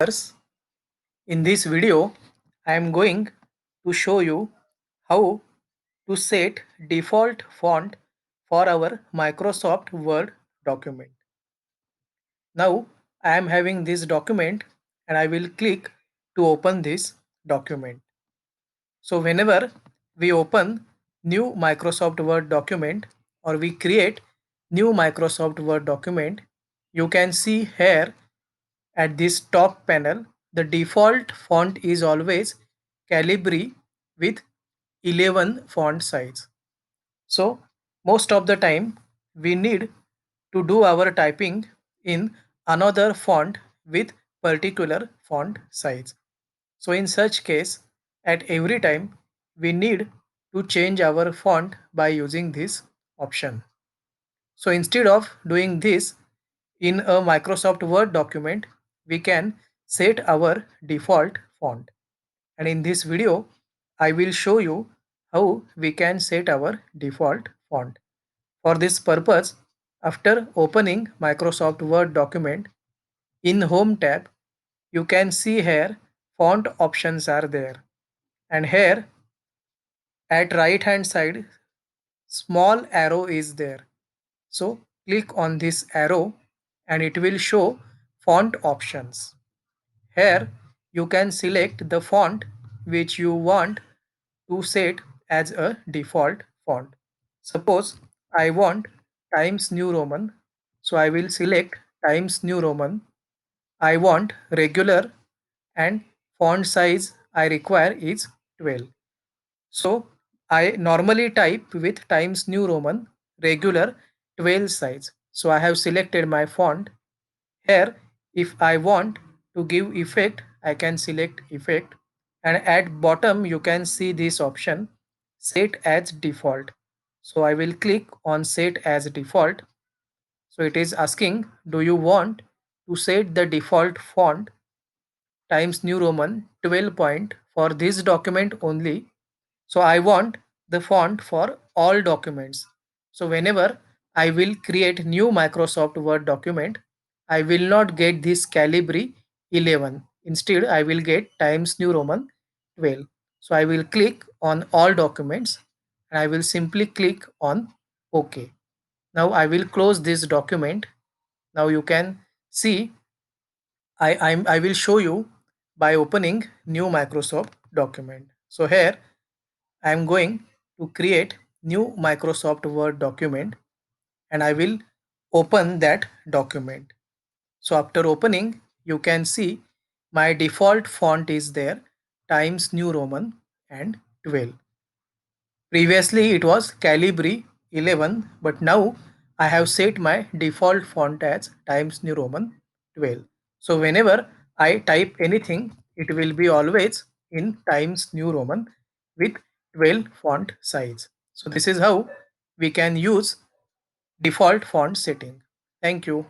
viewers. In this video, I am going to show you how to set default font for our Microsoft Word document. Now, I am having this document and I will click to open this document. So, whenever we open new Microsoft Word document or we create new Microsoft Word document, you can see here at this top panel, the default font is always Calibri with 11 font size. So most of the time we need to do our typing in another font with particular font size. So in such case, at every time we need to change our font by using this option. So instead of doing this in a Microsoft Word document, we can set our default font. And in this video, I will show you how we can set our default font. For this purpose, after opening Microsoft Word document, in Home tab, you can see here font options are there. And here at right hand side, small arrow is there. So click on this arrow and it will show font options. Here you can select the font which you want to set as a default font. Suppose I want Times New Roman, so I will select Times New Roman. I want regular and font size I require is 12. So I normally type with Times New Roman regular 12 size. So I have selected my font. Here if I want to give effect, I can select effect, and at bottom you can see this option set as default. So I will click on set as default. So it is asking, do you want to set the default font Times New Roman 12 point for this document only? So I want the font for all documents. So whenever I will create new Microsoft Word document, I will not get this Calibri 11. Instead, I will get Times New Roman 12. So I will click on all documents and I will simply click on OK. Now I will close this document. Now you can see I will show you by opening new Microsoft document. So here I am going to create new Microsoft Word document and I will open that document. So after opening, you can see my default font is there, Times New Roman and 12. Previously it was Calibri 11, but now I have set my default font as Times New Roman 12. So whenever I type anything, it will be always in Times New Roman with 12 font size. So this is how we can use default font setting. Thank you.